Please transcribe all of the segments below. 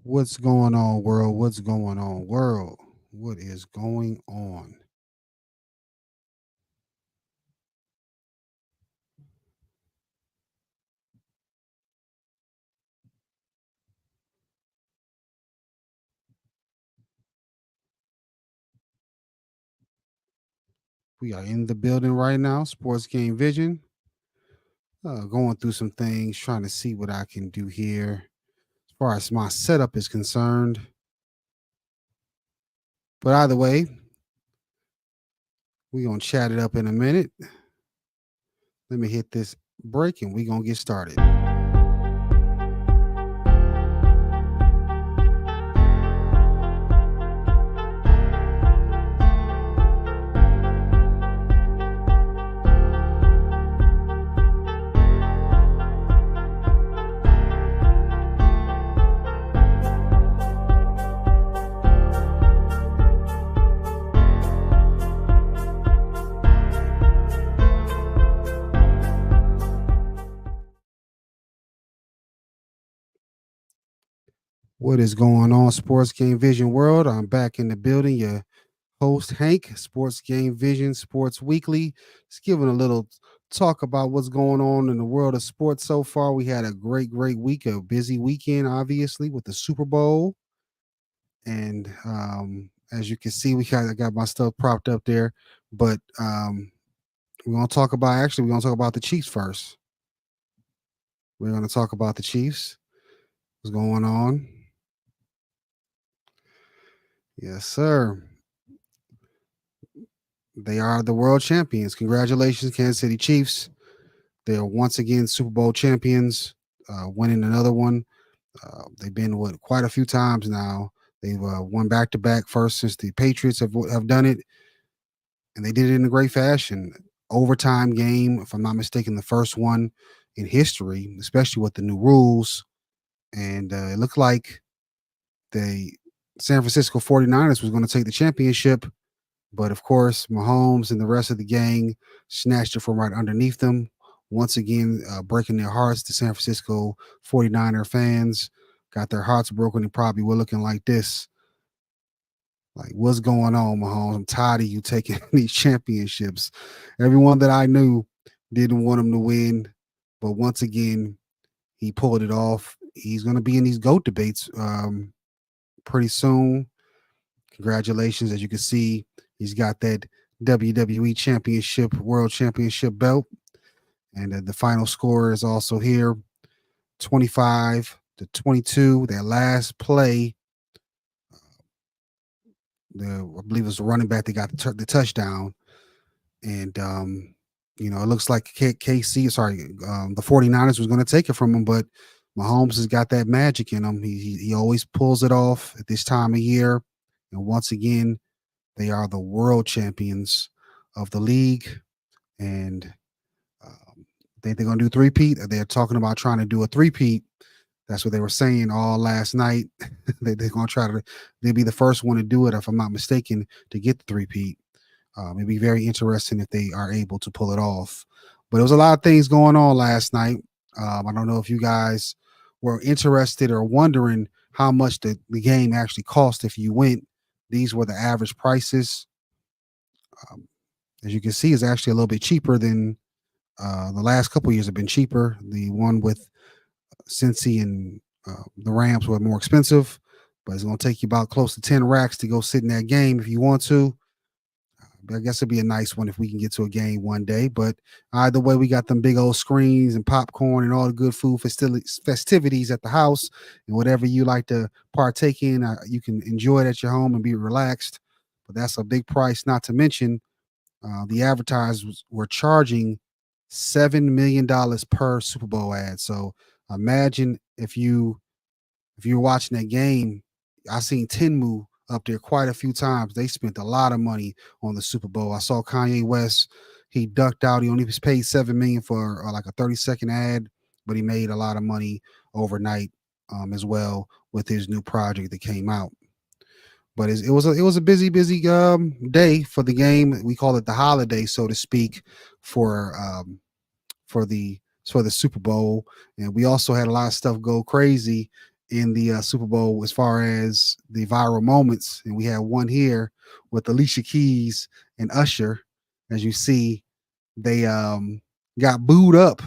What's going on, world? What's going on, world? What is going on? We are in the building right now, Sports Game Vision. Going through some things, trying to see what I can do here as far as my setup is concerned. But either way, we're going to chat it up in a minute. Let me hit this break and we're going to get started. What is going on, Sports Game Vision world? I'm back in the building. Your host, Hank, Sports Game Vision, Sports Weekly. Just giving a little talk about what's going on in the world of sports so far. We had a great week, a busy weekend, obviously, with the Super Bowl. And as you can see, I got my stuff propped up there. But we're going to talk about the Chiefs first. We're going to talk about the Chiefs. What's going on? Yes, sir. They are the world champions. Congratulations, Kansas City Chiefs. They are once again Super Bowl champions, winning another one. They've been quite a few times now. They've won back to back first since the Patriots have done it, and they did it in a great fashion. Overtime game, if I'm not mistaken, the first one in history, especially with the new rules. And it looked like the San Francisco 49ers was going to take the championship. But of course, Mahomes and the rest of the gang snatched it from right underneath them. Once again, breaking their hearts. The San Francisco 49er fans got their hearts broken and probably were looking like this. Like, what's going on, Mahomes? I'm tired of you taking these championships. Everyone that I knew didn't want him to win. But once again, he pulled it off. He's going to be in these GOAT debates pretty soon. Congratulations. As you can see, he's got that WWE Championship, World Championship belt. And the final score is also here 25-22. Their last play, I believe it was the running back that got the touchdown. And, it looks like the 49ers was going to take it from him, but Mahomes has got that magic in him. He always pulls it off at this time of year. And once again, they are the world champions of the league. And they're going to do three-peat. They're talking about trying to do a three-peat. That's what they were saying all last night. They're going to they'll be the first one to do it, if I'm not mistaken, to get the three-peat. It'd be very interesting if they are able to pull it off. But there was a lot of things going on last night. I don't know if you guys were interested or wondering how much the game actually cost if you went. These were the average prices. As you can see, it's actually a little bit cheaper than the last couple of years have been cheaper. The one with Cincy and the Rams were more expensive, but it's going to take you about close to 10 racks to go sit in that game if you want to. I guess it'd be a nice one if we can get to a game one day. But either way, we got them big old screens and popcorn and all the good food festivities at the house. And whatever you like to partake in, you can enjoy it at your home and be relaxed. But that's a big price, not to mention the advertisers were charging $7 million per Super Bowl ad. So imagine if you're watching that game. I seen Tenmu up there quite a few times. They spent a lot of money on the Super Bowl. I saw Kanye West. He ducked out. He only was paid $7 million for like a 30-second ad, but he made a lot of money overnight as well with his new project that came out. But it was a busy day for the game. We call it the holiday, so to speak, for the Super Bowl. And we also had a lot of stuff go crazy in the Super Bowl as far as the viral moments, and we had one here with Alicia Keys and Usher. As you see, they got booed up.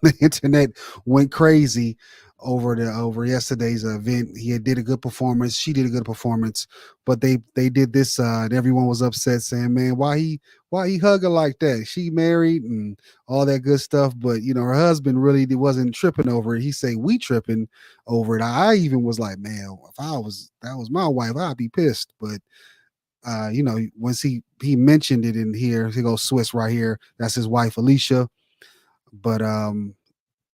The internet went crazy over yesterday's event. He did a good performance. She did a good performance, but they did this. And everyone was upset, saying, "Man, why he hug her like that? She married and all that good stuff." But her husband really wasn't tripping over it. He said, "We tripping over it." I even was like, "Man, if that was my wife, I'd be pissed." But once he mentioned it in here, he goes Swiss right here. That's his wife, Alicia. But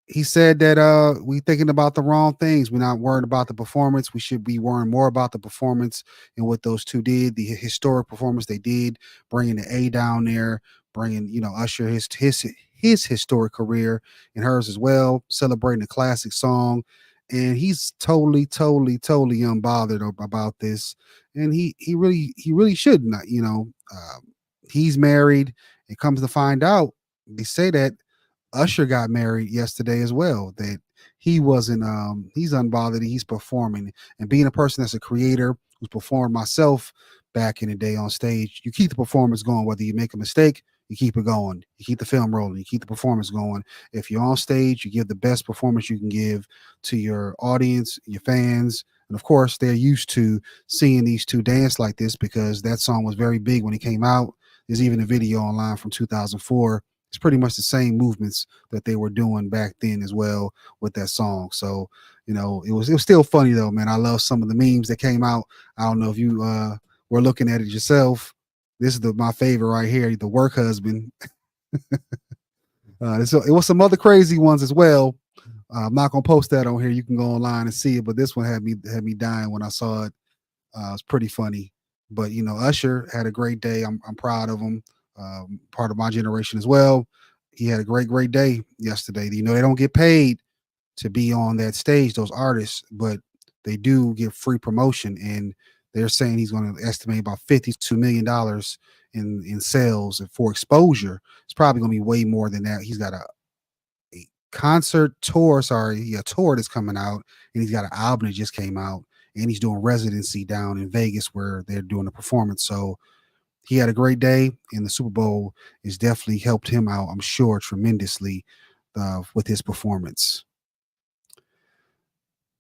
he said that we thinking about the wrong things. We're not worried about the performance. We should be worrying more about the performance and what those two did, the historic performance they did, bringing the A down there, bringing Usher his historic career and hers as well, celebrating a classic song. And he's totally, totally, totally unbothered about this. And he really should not. He's married. It comes to find out, they say that Usher got married yesterday as well. That he wasn't he's unbothered, he's performing. And being a person that's a creator who's performed myself back in the day on stage, you keep the performance going. Whether you make a mistake, you keep it going. You keep the film rolling, you keep the performance going. If you're on stage, you give the best performance you can give to your audience, your fans. And of course, they're used to seeing these two dance like this because that song was very big when it came out. There's even a video online from 2004. It's pretty much the same movements that they were doing back then as well with that song. So, it was still funny though, man. I love some of the memes that came out. I don't know if you were looking at it yourself. This is my favorite right here, the work husband. It was some other crazy ones as well. I'm not gonna post that on here. You can go online and see it, but this one had me dying when I saw it. It's pretty funny. But Usher had a great day. I'm proud of him. Part of my generation as well. He had a great day yesterday. They don't get paid to be on that stage, those artists, but they do get free promotion. And they're saying he's going to estimate about $52 million in sales and for exposure. It's probably going to be way more than that. He's got a concert tour, a tour that's coming out, and he's got an album that just came out, and he's doing residency down in Vegas where they're doing a performance. So he had a great day, and the Super Bowl has definitely helped him out, I'm sure, tremendously with his performance.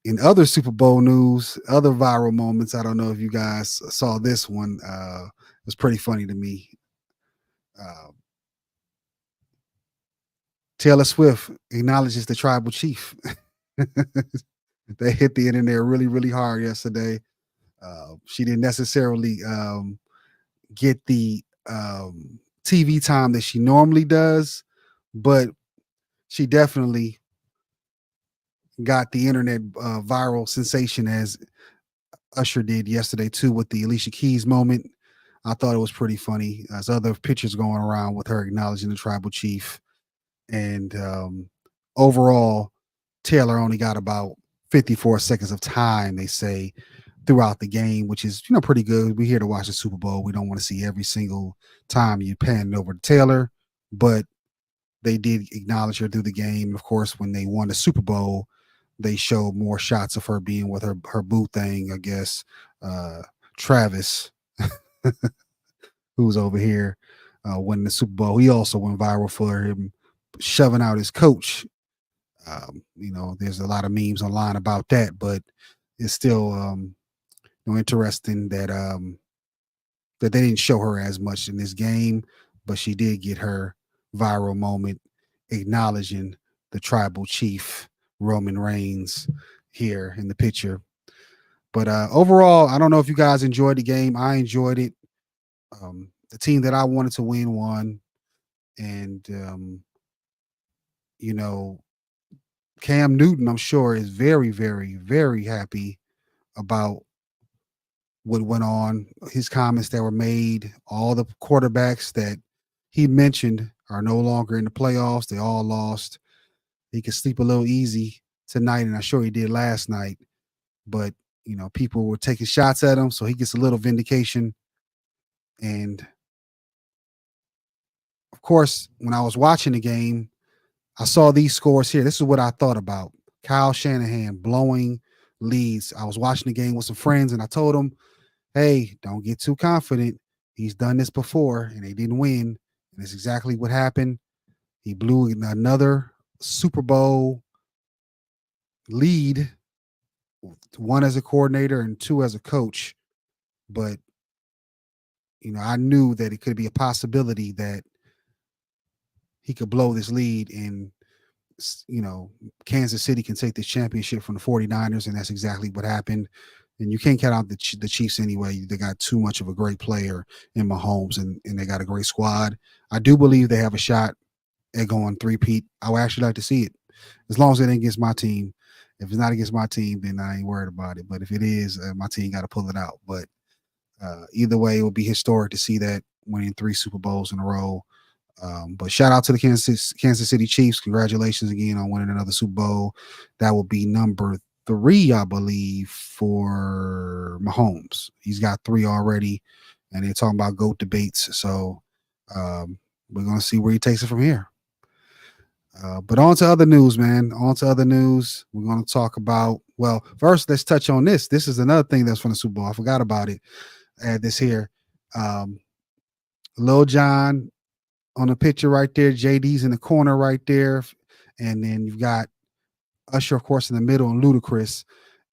In other Super Bowl news, other viral moments, I don't know if you guys saw this one. It was pretty funny to me. Uh, Taylor Swift acknowledges the tribal chief. They hit the internet really, really hard yesterday. She didn't necessarily get the TV time that she normally does, but she definitely got the internet viral sensation as Usher did yesterday too with the Alicia Keys moment. I thought it was pretty funny. There's other pictures going around with her acknowledging the tribal chief, and overall, Taylor only got about 54 seconds of time, they say, throughout the game, which is pretty good. We're here to watch the Super Bowl. We don't want to see every single time you pan over to Taylor, but they did acknowledge her through the game. Of course, when they won the Super Bowl, they showed more shots of her being with her boo thing, I guess. Travis, who's over here winning the Super Bowl, he also went viral for him shoving out his coach. There's a lot of memes online about that, but it's still interesting that they didn't show her as much in this game, but she did get her viral moment acknowledging the tribal chief Roman Reigns here in the picture. But overall, I don't know if you guys enjoyed the game. I enjoyed it. The team that I wanted to win won, and you know Cam Newton, I'm sure, is very, very, very happy about what went on, his comments that were made, all the quarterbacks that he mentioned are no longer in the playoffs. They all lost. He could sleep a little easy tonight, and I'm sure he did last night. But, people were taking shots at him, so he gets a little vindication. And of course, when I was watching the game, I saw these scores here. This is what I thought about. Kyle Shanahan blowing leads. I was watching the game with some friends, and I told them, "Hey, don't get too confident. He's done this before, and they didn't win, and it's exactly what happened. He blew another Super Bowl lead, one as a coordinator and two as a coach. But I knew that it could be a possibility that he could blow this lead and Kansas City can take this championship from the 49ers, and that's exactly what happened. And you can't count out the Chiefs anyway. They got too much of a great player in Mahomes, and they got a great squad. I do believe they have a shot at going three-peat. I would actually like to see it, as long as it ain't against my team. If it's not against my team, then I ain't worried about it. But if it is, my team got to pull it out. But either way, it would be historic to see that winning 3 Super Bowls in a row. But shout out to the Kansas City Chiefs. Congratulations again on winning another Super Bowl. That will be number 3, I believe, for Mahomes. He's got 3 already, and they're talking about GOAT debates. So we're going to see where he takes it from here. But on to other news, man. On to other news. We're going to talk about, well, first, let's touch on this. This is another thing that's from the Super Bowl. I forgot about it. Add this here. Lil Jon on the picture right there. JD's in the corner right there. And then you've got Usher, of course, in the middle, and Ludacris.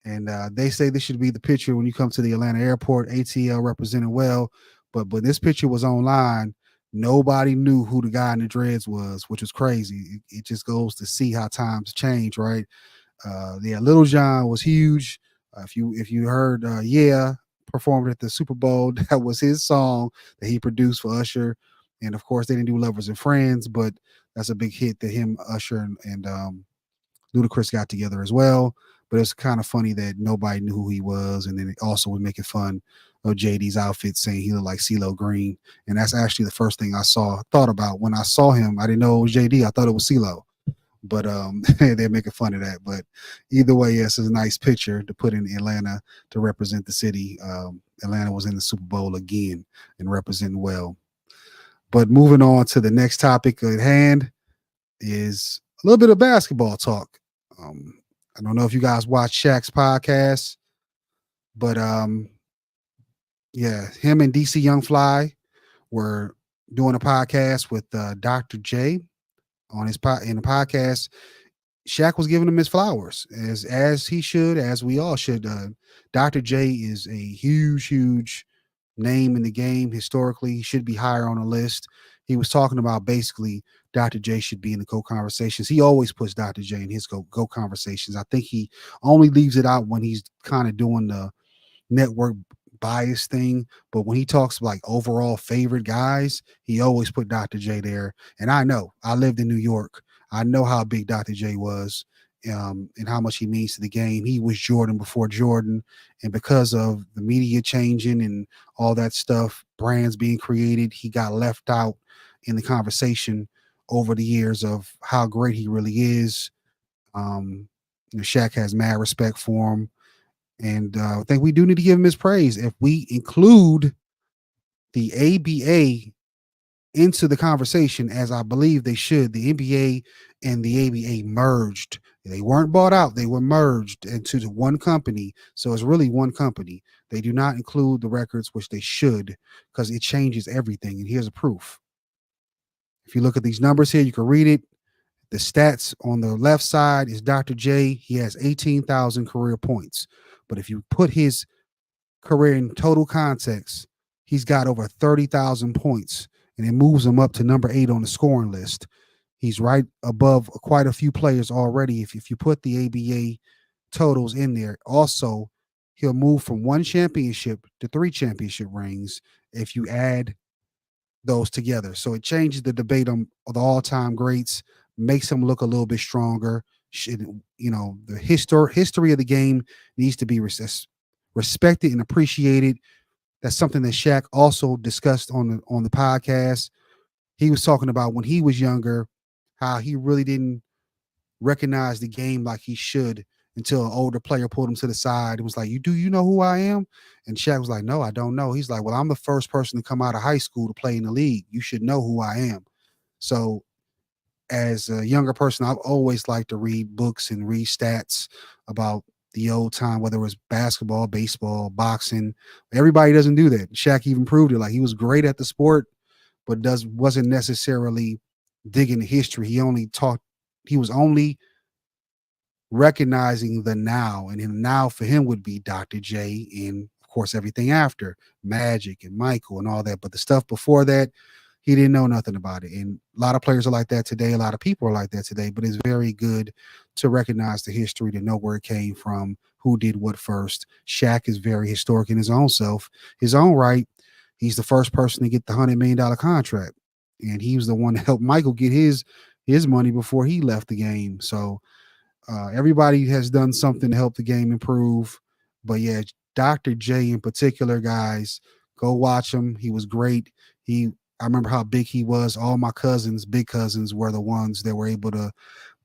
And they say this should be the picture when you come to the Atlanta airport. ATL represented well. But when this picture was online, nobody knew who the guy in the dreads was, which was crazy. It just goes to see how times change, right? Lil Jon was huge. If you heard Yeah performed at the Super Bowl, that was his song that he produced for Usher. And of course, they didn't do Lovers and Friends, but that's a big hit that him, Usher, and Ludacris got together as well. But it's kind of funny that nobody knew who he was, and then it also was making fun of JD's outfit, saying he looked like CeeLo Green. And that's actually the first thing I thought about when I saw him. I didn't know it was JD. I thought it was CeeLo. But they're making fun of that. But either way, yes, it's a nice picture to put in Atlanta to represent the city. Atlanta was in the Super Bowl again and representing well. But moving on to the next topic at hand is a little bit of basketball talk. I don't know if you guys watch Shaq's podcast, but yeah, him and DC Young Fly were doing a podcast with Dr. J on in the podcast. Shaq was giving him his flowers, as he should, as we all should. Dr. J is a huge name in the game historically. He should be higher on the list. He was talking about basically Dr. J should be in the GOAT conversations. He always puts Dr. J in his GOAT conversations. I think he only leaves it out when he's kind of doing the network bias thing. But when he talks like overall favorite guys, he always put Dr. J there. And I know, I lived in New York. I know how big Dr. J was, and how much he means to the game. He was Jordan before Jordan. And because of the media changing and all that stuff, brands being created, he got left out in the conversation over the years of how great he really is. Shaq has mad respect for him. And I think we do need to give him his praise. If we include the ABA into the conversation, as I believe they should, the NBA and the ABA merged. They weren't bought out. They were merged into the one company. So it's really one company. They do not include the records, which they should, because it changes everything. And here's a proof. If you look at these numbers here, you can read it. The stats on the left side is Dr. J. He has 18,000 career points. But if you put his career in total context, he's got over 30,000 points, and it moves him up to number 8 on the scoring list. He's right above quite a few players already. If you put the ABA totals in there, also, he'll move from 1 championship to 3 championship rings if you add those together. So it changes the debate on the all-time greats, makes him look a little bit stronger. The history of the game needs to be respected and appreciated. That's something that Shaq also discussed on the podcast. He was talking about when he was younger, how he really didn't recognize the game like he should until an older player pulled him to the side and was like, "Do you know who I am?" And Shaq was like, "No, I don't know." He's like, "Well, I'm the first person to come out of high school to play in the league. You should know who I am." So as a younger person, I've always liked to read books and read stats about the old time, whether it was basketball, baseball, boxing. Everybody doesn't do that. Shaq even proved it. Like, he was great at the sport, but wasn't necessarily digging the history. He was only recognizing the now, and then now for him would be Dr. J, and of course everything after Magic and Michael and all that. But the stuff before that, he didn't know nothing about it. And a lot of players are like that today. A lot of people are like that today. But it's very good to recognize the history, to know where it came from, who did what first. Shaq is very historic in his own self, his own right. He's the first person to get the $100 million contract, and he was the one to help Michael get his money before he left the game. So everybody has done something to help the game improve. But yeah, Dr. J in particular, guys, go watch him. He was great. I remember how big he was. All my cousins, big cousins, were the ones that were able to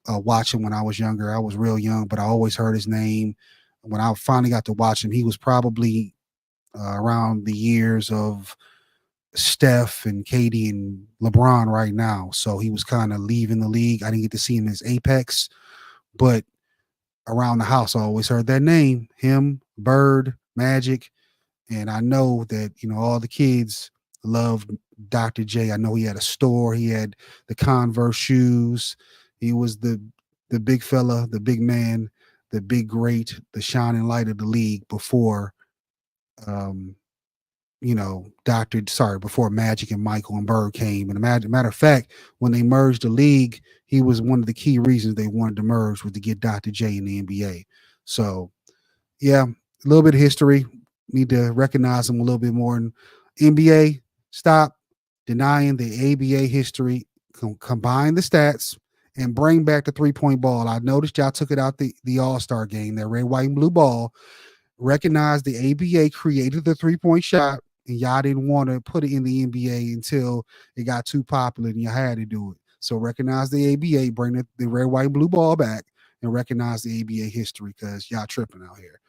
watch him when I was younger. I was real young, but I always heard his name. When I finally got to watch him, he was probably around the years of Steph and Katie and LeBron right now. So he was kind of leaving the league. I didn't get to see him in his apex, but around the house, I always heard that name, him, Bird, Magic. And I know that, all the kids loved Dr. J. I know he had a store. He had the Converse shoes. He was the big fella, the big man, the big great, the shining light of the league before before Magic and Michael and Bird came. And matter of fact, when they merged the league, he was one of the key reasons they wanted to merge, was to get Dr. J in the NBA. So, yeah, a little bit of history. Need to recognize him a little bit more. And NBA, stop denying the ABA history. Combine the stats and bring back the 3-point ball. I noticed y'all took it out the All-Star game, that red, white, and blue ball. Recognize the ABA created the 3-point shot, and y'all didn't want to put it in the NBA until it got too popular and you had to do it. So recognize the ABA, bring the red, white, and blue ball back, and recognize the ABA history, because y'all tripping out here.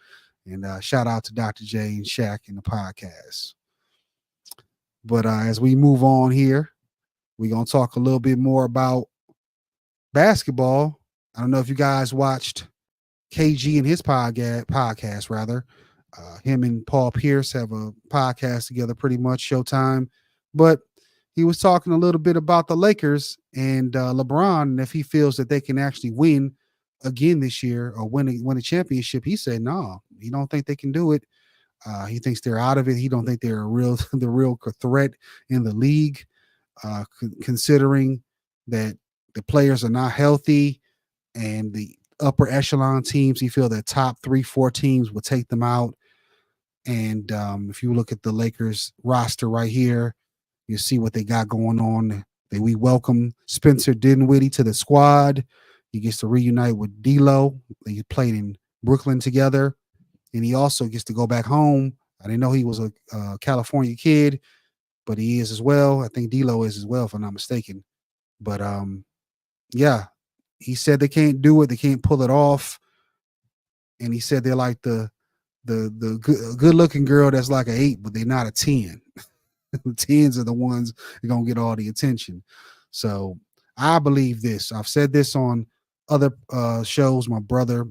And shout out to Dr. J and Shaq in the podcast. But as we move on here, we're going to talk a little bit more about basketball. I don't know if you guys watched KG and his podcast rather. Him and Paul Pierce have a podcast together, pretty much Showtime. But he was talking a little bit about the Lakers and LeBron, and if he feels that they can actually win again this year or win a championship. He said no, he don't think they can do it. He thinks they're out of it. He don't think they're the real threat in the league, considering that the players are not healthy, and the upper echelon teams, he feel that top 3-4 teams will take them out. And if you look at the Lakers roster right here, you see what they got going on. We welcome Spencer Dinwiddie to the squad. He gets to reunite with D'Lo. They played in Brooklyn together, and he also gets to go back home. I didn't know he was a California kid, but he is as well. I think D'Lo is as well, if I'm not mistaken. But yeah, he said they can't do it. They can't pull it off. And he said they're like the good looking girl that's like an 8, but they're not a 10. The 10s are the ones that are going to get all the attention. So I believe this. I've said this on other shows. My brother,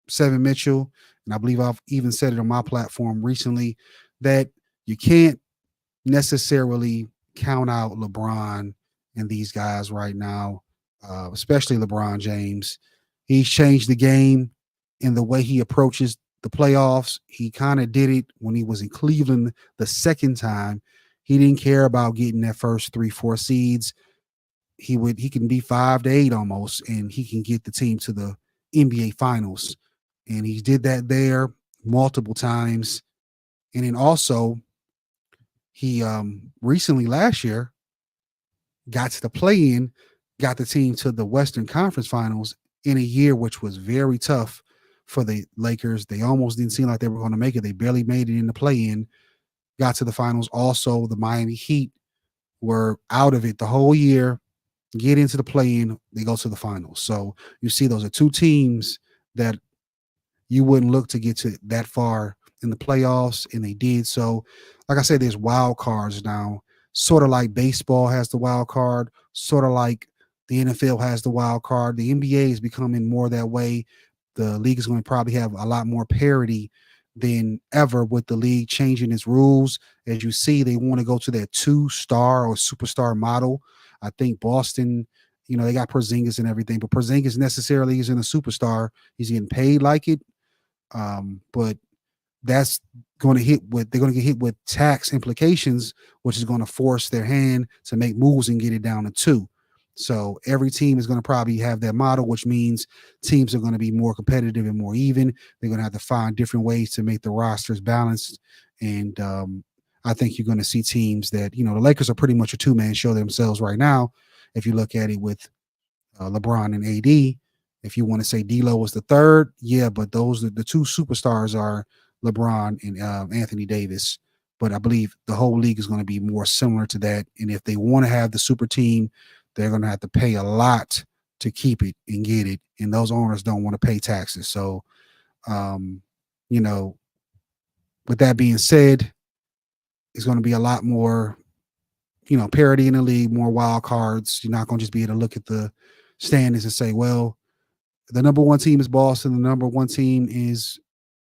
Seven Mitchell, and I believe I've even said it on my platform recently, that you can't necessarily count out LeBron and these guys right now, especially LeBron James. He's changed the game in the way he approaches the playoffs. He kind of did it when he was in Cleveland the second time. He didn't care about getting that first 3-4 seeds. He can be 5-8 almost, and he can get the team to the NBA finals. And he did that there multiple times. And then also, he recently last year got to the play-in, got the team to the Western Conference Finals in a year which was very tough for the Lakers. They almost didn't seem like they were going to make it. They barely made it in the play-in, got to the finals. Also, the Miami Heat were out of it the whole year, get into the play-in, they go to the finals. So you see those are two teams that you wouldn't look to get to that far in the playoffs, and they did. So, like I said, there's wild cards now, sort of like baseball has the wild card, sort of like the NFL has the wild card. The NBA is becoming more that way. The league is going to probably have a lot more parity than ever with the league changing its rules. As you see, they want to go to that 2-star or superstar model. I think Boston, they got Porzingis and everything, but Porzingis necessarily isn't a superstar. He's getting paid like it. But that's going to they're going to get hit with tax implications, which is going to force their hand to make moves and get it down to 2. So every team is going to probably have that model, which means teams are going to be more competitive and more even. They're going to have to find different ways to make the rosters balanced. And I think you're going to see teams that, the Lakers are pretty much a 2-man show themselves right now. If you look at it with LeBron and AD, if you want to say D'Lo was the third, yeah, but those are the 2 superstars are LeBron and Anthony Davis. But I believe the whole league is going to be more similar to that. And if they want to have the super team, they're going to have to pay a lot to keep it and get it. And those owners don't want to pay taxes. So, with that being said, it's going to be a lot more, parity in the league, more wild cards. You're not going to just be able to look at the standings and say, well, the number 1 team is Boston. The number 1 team is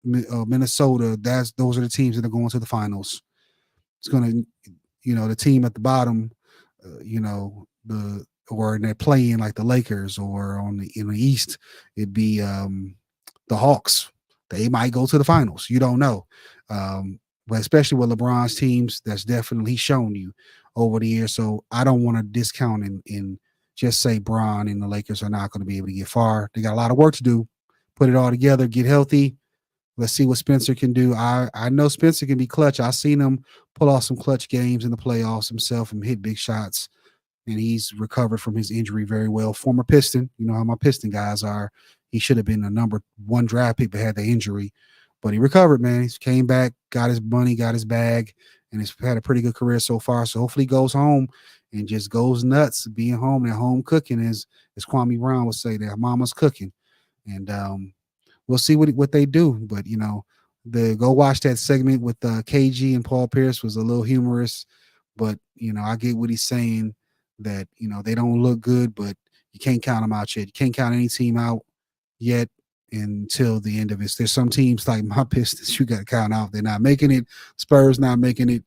Minnesota. Those are the teams that are going to the finals. It's going to, the team at the bottom, or they're playing like the Lakers, or in the East, it'd be the Hawks. They might go to the finals. You don't know. But especially with LeBron's teams, that's definitely shown you over the years. So I don't want to discount and just say Bron and the Lakers are not going to be able to get far. They got a lot of work to do. Put it all together, get healthy. Let's see what Spencer can do. I know Spencer can be clutch. I've seen him pull off some clutch games in the playoffs himself and hit big shots. And he's recovered from his injury very well. Former Piston, you know how my Piston guys are. He should have been a number 1 draft pick, but had the injury. But he recovered, man. He came back, got his money, got his bag, and he's had a pretty good career so far. So hopefully he goes home and just goes nuts being home and home cooking, as Kwame Brown would say, that mama's cooking. And we'll see what they do. But, go watch that segment with KG and Paul Pierce was a little humorous. But, I get what he's saying, that, they don't look good, but you can't count them out yet. You can't count any team out yet until the end of it. There's some teams like my Pistons you got to count out. They're not making it. Spurs not making it.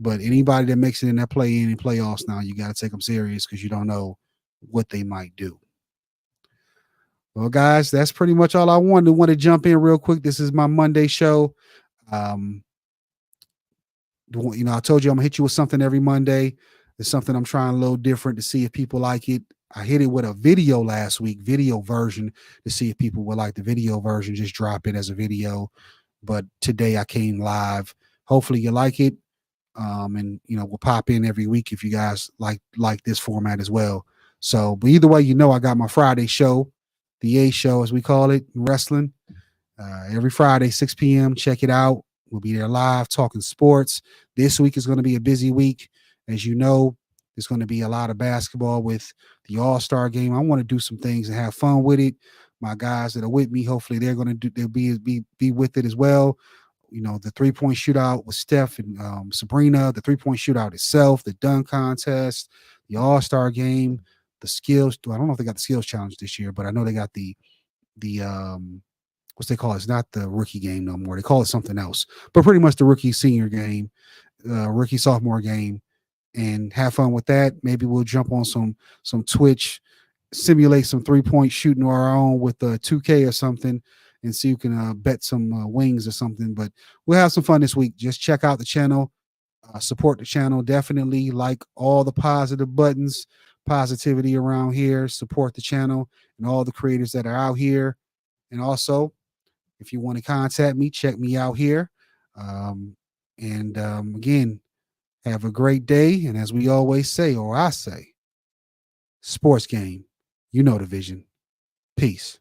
But anybody that makes it in that play-in and playoffs now, you got to take them serious because you don't know what they might do. Well, guys, that's pretty much all I wanted. Want to jump in real quick. This is my Monday show. I told you I'm going to hit you with something every Monday. It's something I'm trying a little different to see if people like it. I hit it with a video last week, video version, to see if people would like the video version, just drop it as a video. But today I came live. Hopefully you like it. And we'll pop in every week if you guys like this format as well. So, but either way, I got my Friday show, the A show, as we call it in wrestling. Every Friday, 6 p.m. Check it out. We'll be there live talking sports. This week is going to be a busy week. As you know, there's going to be a lot of basketball with the All-Star game. I want to do some things and have fun with it. My guys that are with me, hopefully they'll be with it as well. The 3-point shootout with Steph and Sabrina, the 3-point shootout itself, the dunk contest, the All-Star game, the skills. I don't know if they got the skills challenge this year, but I know they got the what's they call it? It's not the rookie game no more. They call it something else, but pretty much the rookie senior game, rookie sophomore game, and have fun with that. Maybe we'll jump on some Twitch, simulate some 3-point shooting of our own with 2K or something, and see who can bet some wings or something. But we'll have some fun this week. Just check out the channel, support the channel. Definitely like all the positive buttons, positivity around here. Support the channel and all the creators that are out here. And also, if you want to contact me, check me out here. Again, have a great day. And as we always say, or I say, sports game, the vision. Peace.